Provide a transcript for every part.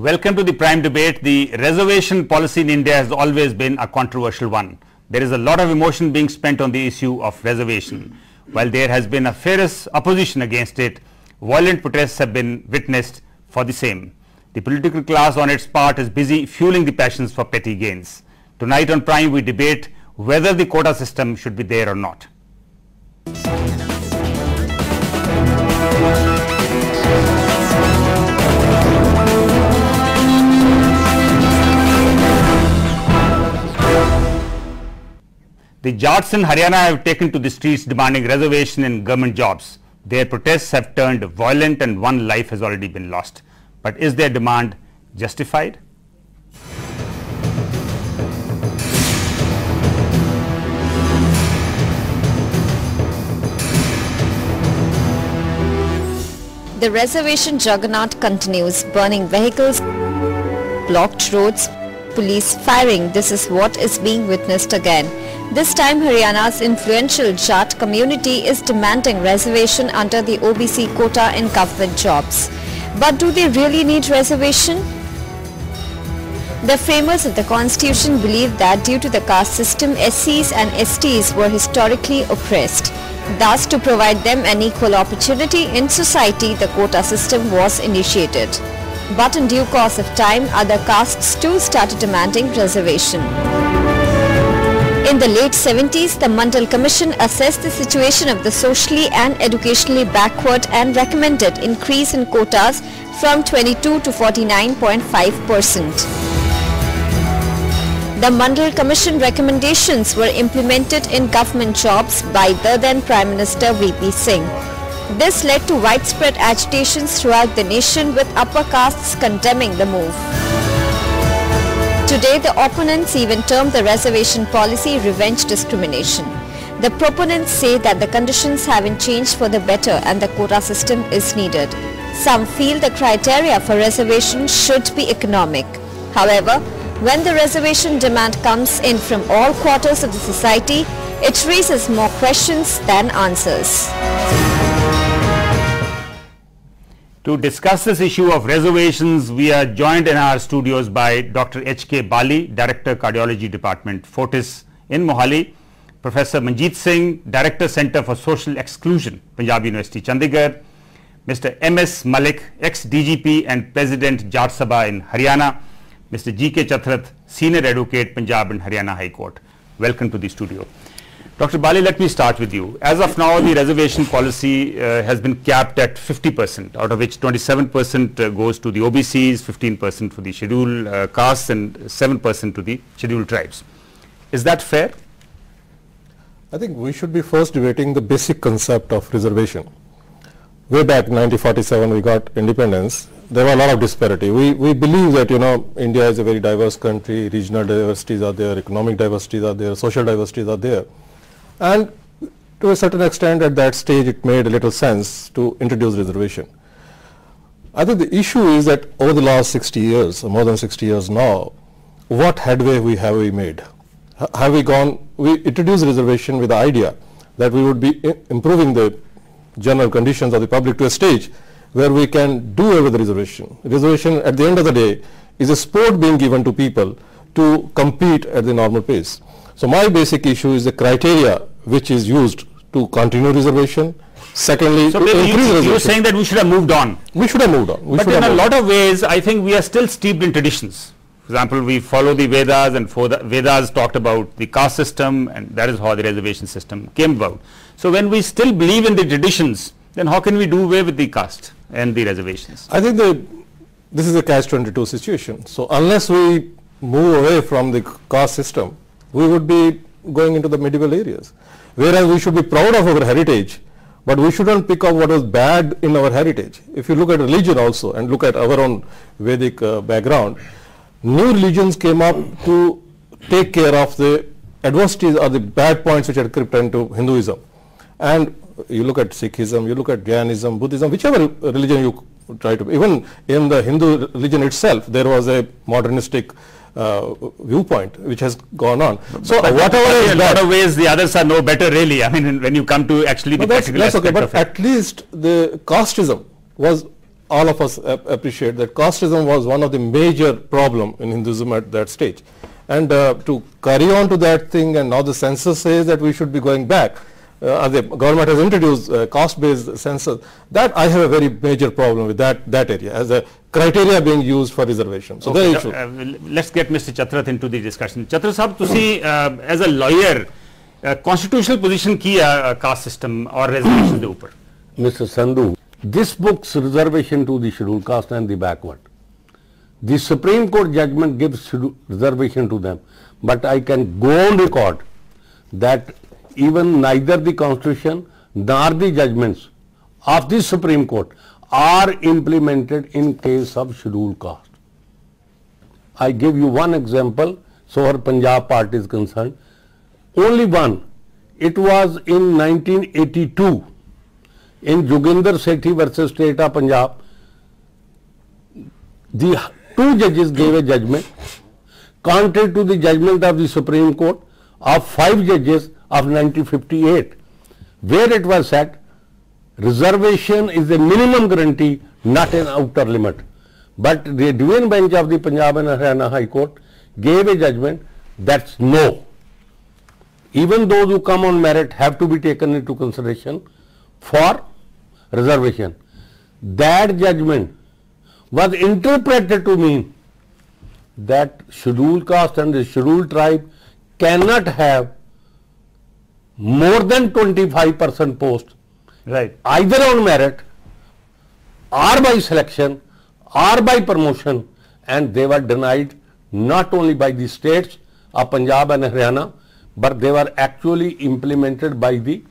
Welcome to the Prime Debate. The reservation policy in India has always been a controversial one. There is a lot of emotion being spent on the issue of reservation. While there has been a fierce opposition against it, violent protests have been witnessed for the same. The political class on its part is busy fueling the passions for petty gains. Tonight on Prime we debate whether the quota system should be there or not. The Jats in Haryana have taken to the streets demanding reservation in government jobs. Their protests have turned violent and one life has already been lost. But is their demand justified? The reservation juggernaut continues, burning vehicles, blocked roads, police firing. This is what is being witnessed again. This time Haryana's influential Jat community is demanding reservation under the OBC quota in government jobs. But do they really need reservation? The framers of the constitution believed that due to the caste system, SCs and STs were historically oppressed. Thus, to provide them an equal opportunity in society, the quota system was initiated. But in due course of time, other castes too started demanding reservation. In the late 70s, the Mandal Commission assessed the situation of the socially and educationally backward and recommended increase in quotas from 22 to 49.5%. The Mandal Commission recommendations were implemented in government jobs by the then Prime Minister VP Singh. This led to widespread agitations throughout the nation, with upper castes condemning the move. Today, the opponents even term the reservation policy revenge discrimination. The proponents say that the conditions haven't changed for the better and the quota system is needed. Some feel the criteria for reservation should be economic. However, when the reservation demand comes in from all quarters of the society, it raises more questions than answers. To discuss this issue of reservations, we are joined in our studios by Dr. H.K. Bali, Director Cardiology Department, Fortis in Mohali, Professor Manjeet Singh, Director Center for Social Exclusion, Punjab University, Chandigarh, Mr. M.S. Malik, ex-DGP and President Jat Sabha in Haryana, Mr. G.K. Chathrath, Senior Advocate, Punjab and Haryana High Court. Welcome to the studio. Dr. Bali, let me start with you. As of now, the reservation policy has been capped at 50%, out of which 27% goes to the OBCs, 15% for the scheduled castes and 7% to the scheduled tribes. Is that fair? I think we should be first debating the basic concept of reservation. Way back in 1947, we got independence. There were a lot of disparity. We believe that, India is a very diverse country, regional diversities are there, economic diversities are there, social diversities are there. And to a certain extent at that stage it made a little sense to introduce reservation. I think the issue is that over the last 60 years, or more than 60 years now, what headway have we made? Have we gone, we introduced reservation with the idea that we would be improving the general conditions of the public to a stage where we can do away with the reservation. Reservation at the end of the day is a sport being given to people to compete at the normal pace. So my basic issue is the criteria which is used to continue reservation. Secondly, so you're saying that we should have moved on. We should have moved on. But in a lot of ways, I think we are still steeped in traditions. For example, we follow the Vedas, and for the Vedas talked about the caste system, and that is how the reservation system came about. So when we still believe in the traditions, then how can we do away with the caste and the reservations? I think this is a catch-22 situation. So unless we move away from the caste system, we would be going into the medieval areas. Whereas we should be proud of our heritage, but we shouldn't pick up what was bad in our heritage. If you look at religion also and look at our own Vedic background, new religions came up to take care of the adversities or the bad points which had crept into Hinduism. And you look at Sikhism, you look at Jainism, Buddhism, whichever religion you try to, even in the Hindu religion itself, there was a modernistic viewpoint which has gone on. So whatever is in a lot of ways the others are no better really. I mean, when you come to actually the practical aspect okay, but of it. At least the casteism was all of us appreciate that casteism was one of the major problem in Hinduism at that stage. And to carry on to that thing, and now the census says that we should be going back. The government has introduced caste-based census. That I have a very major problem with that area as a criteria being used for reservation. So okay, let's get Mr. Chatrath into the discussion. Chatrath sahab, tusi as a lawyer, constitutional position ki caste system or reservation de upar? Mr. Sandhu, this book's reservation to the scheduled caste and the backward. The Supreme Court judgment gives reservation to them, but I can go on record that even neither the Constitution nor the judgments of the Supreme Court are implemented in case of scheduled caste. I give you one example, so far Punjab part is concerned. Only one. It was in 1982 in Joginder Sethi versus State of Punjab. The two judges gave a judgment contrary to the judgment of the Supreme Court of 5 judges of 1958, where it was said reservation is a minimum guarantee, not an outer limit. But the Divine Bench of the Punjab and Haryana High Court gave a judgment that's no. Even those who come on merit have to be taken into consideration for reservation. That judgment was interpreted to mean that scheduled caste and the scheduled tribe cannot have more than 25% post, right, either on merit or by selection or by promotion, and they were denied not only by the states of Punjab and Haryana, but they were actually implemented by the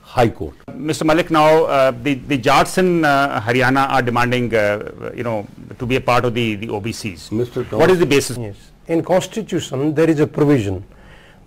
High Court. Mr. Malik, now the Jats in Haryana are demanding, to be a part of the OBCs. Mr. What is the basis? Yes. In Constitution, there is a provision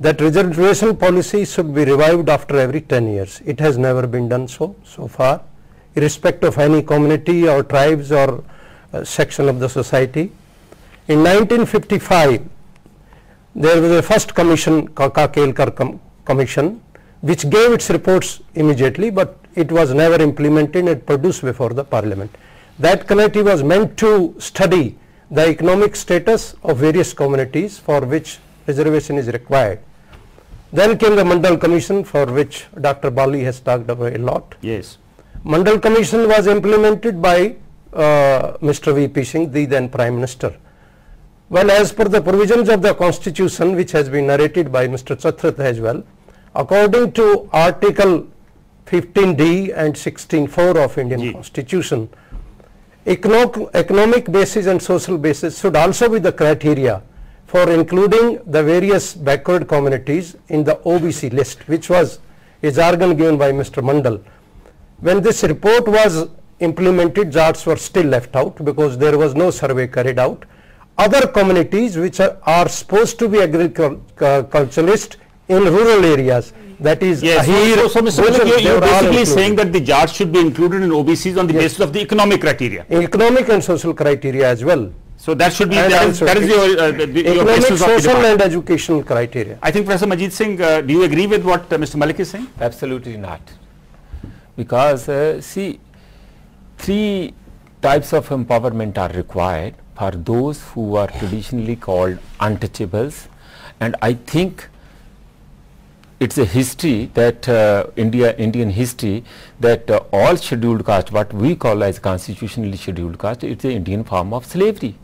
that reservation policy should be revived after every 10 years. It has never been done so far, irrespective of any community or tribes or section of the society. In 1955, there was a first commission, Kaka-Kelkar Commission, which gave its reports immediately, but it was never implemented and produced before the Parliament. That committee was meant to study the economic status of various communities for which reservation is required. Then came the Mandal Commission, for which Dr. Bali has talked about a lot. Yes. Mandal Commission was implemented by Mr. V.P. Singh, the then Prime Minister. Well, as per the provisions of the Constitution, which has been narrated by Mr. Chatrath as well, according to Article 15D and 16(4) of Indian Constitution, economic basis and social basis should also be the criteria for including the various backward communities in the OBC list, which was a jargon given by Mr. Mandal. When this report was implemented, Jats were still left out because there was no survey carried out. Other communities which are supposed to be agriculturalist in rural areas, that is, yes. So Mr. Malik, you are basically saying that the Jats should be included in OBCs on the basis of the economic criteria. Economic and social criteria as well. So that should be, that is your economic, social and educational criteria. I think Professor Manjeet Singh, do you agree with what Mr. Malik is saying? Absolutely not. Because see, 3 types of empowerment are required for those who are traditionally called untouchables, and I think it's a history that Indian history that all scheduled caste, what we call as constitutionally scheduled caste, it's an Indian form of slavery.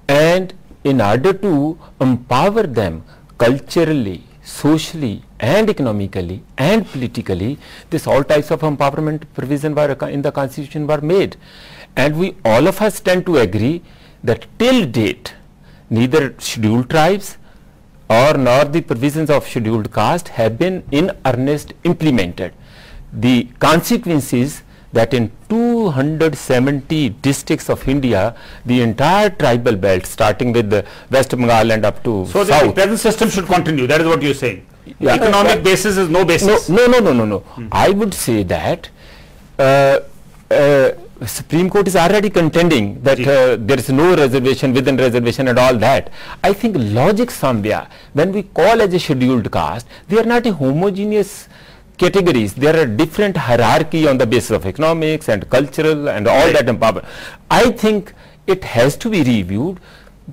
And in order to empower them culturally, socially and economically and politically, this all types of empowerment provision were in the Constitution were made. And we all of us tend to agree that till date, neither scheduled tribes or nor the provisions of scheduled caste have been in earnest implemented. The consequences that in 270 districts of India, the entire tribal belt starting with the West Bengal and up to so south. The present system should continue, that is what you are saying. Yeah. Economic basis is no basis. No. I would say that Supreme Court is already contending that there is no reservation within reservation and all that. I think logic somewhere, when we call as a scheduled caste, they are not a homogeneous categories, there are different hierarchy on the basis of economics and cultural and all that empowerment. I think it has to be reviewed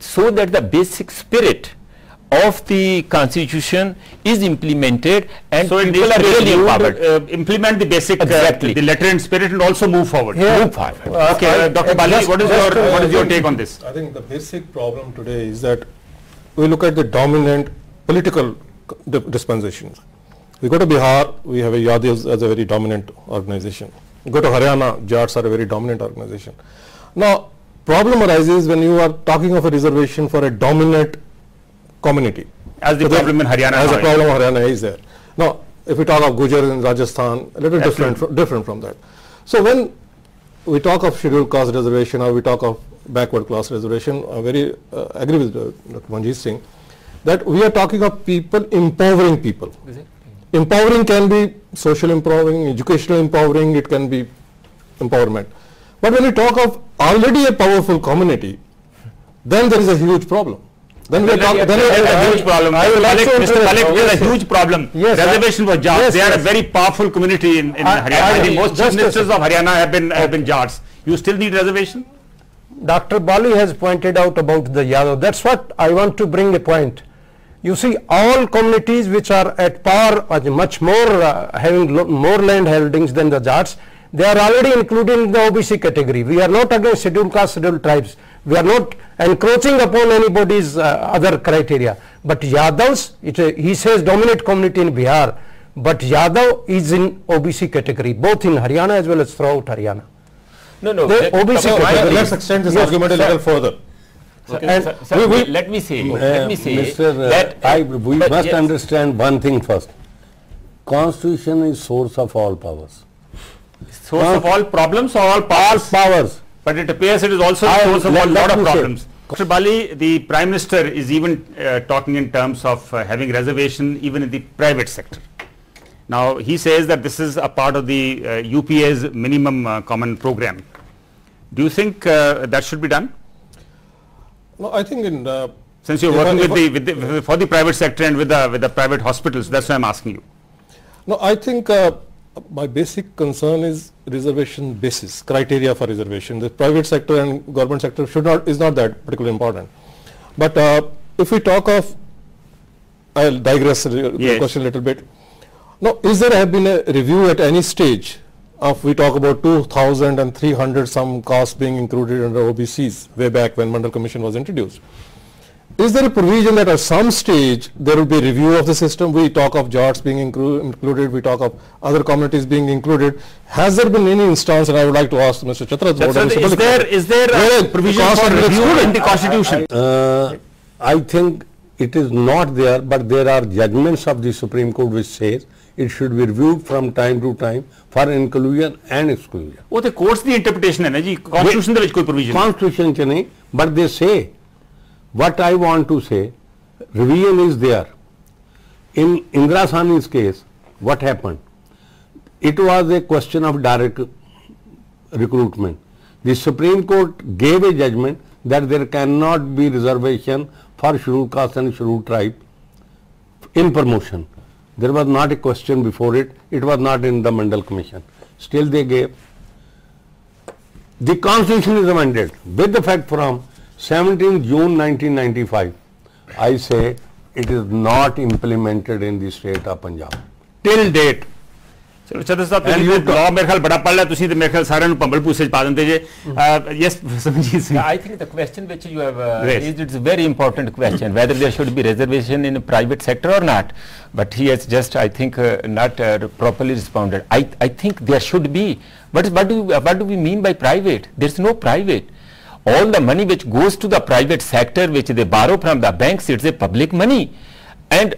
so that the basic spirit of the constitution is implemented and So people are really empowered. implement the basic, Exactly. the letter and spirit, and also move forward. Move forward. Okay, Dr. Bali, what is your take on this? I think the basic problem today is that we look at the dominant political dispensations. We go to Bihar, we have a Yadavs as a very dominant organization. We go to Haryana, Jats are a very dominant organization. Now, problem arises when you are talking of a reservation for a dominant community. As the problem in Haryana. As the now, problem of Haryana is there. Now, if we talk of Gujar in Rajasthan, a little different from that. So when we talk of scheduled caste reservation or we talk of backward class reservation, I very agree with Dr. Manjeet Singh that we are talking of people empowering people. Empowering can be social empowering, educational empowering, it can be empowerment. But when we talk of already a powerful community, then there is a huge problem. Then we are talking. Then a huge problem. Mr. Malik, there is a huge problem. Yes, Reservation for Jats. They are a very powerful community in Haryana. I think most chief ministers of Haryana have been Jats. You still need reservation? Dr. Bali has pointed out about the Yadav. That's what I want to bring a point. You see, all communities which are at par, much more having more land holdings than the Jats, they are already included in the OBC category. We are not against scheduled caste, scheduled tribes. We are not encroaching upon anybody's other criteria. But Yadavs, he says dominant community in Bihar, but Yadav is in OBC category, both in Haryana as well as throughout Haryana. No, no. OBC category. Let's extend this argument a little further. Let me say that we must understand one thing first. Constitution is source of all powers. Source of all problems or all powers? All powers. But it appears it is also a source of a lot of problems. Dr. Bali, the Prime Minister is even talking in terms of having reservation even in the private sector. Now, he says that this is a part of the UPA's minimum common program. Do you think that should be done? No, I think in since you're working for the private sector and with the private hospitals, that's why I'm asking you. No, I think my basic concern is reservation basis, criteria for reservation. The private sector and government sector is not that particularly important. But if we talk of, I'll digress the question a little bit. Now, is there have been a review at any stage of, we talk about 2,000 and 300 some costs being included under OBCs way back when Mandal Commission was introduced? Is there a provision that at some stage there will be a review of the system? We talk of Jats being included, we talk of other communities being included. Has there been any instance, and I would like to ask Mr. Chatra, is there a provision for review in the Constitution? I think it is not there, but there are judgments of the Supreme Court which says it should be reviewed from time to time for inclusion and exclusion. Oh, the court's the interpretation hai ji, Constitution de vich koi provision. Constitution ch nahi, but they say, what I want to say, revision is there. In Indira Sawhney's case, what happened? It was a question of direct recruitment. The Supreme Court gave a judgment that there cannot be reservation for scheduled caste and scheduled tribe in promotion. There was not a question before it. It was not in the Mandal Commission. Still they gave. The Constitution is amended with effect from 17 June 1995. I say it is not implemented in the state of Punjab till date. चलो चंद्र साहब तो law मेरे ख्याल बड़ा पढ़ लिया तुसी तो मेरे ख्याल सारे नु पंबल पूछे पा देंगे जे yes Manjeet Singh. I think the question which you have raised, it's a very important question, whether there should be reservation in private sector or not, but he has just I think not properly responded. I think there should be, but what do we mean by private? There's no private. All the money which goes to the private sector, which they borrow from the banks, it's a public money, and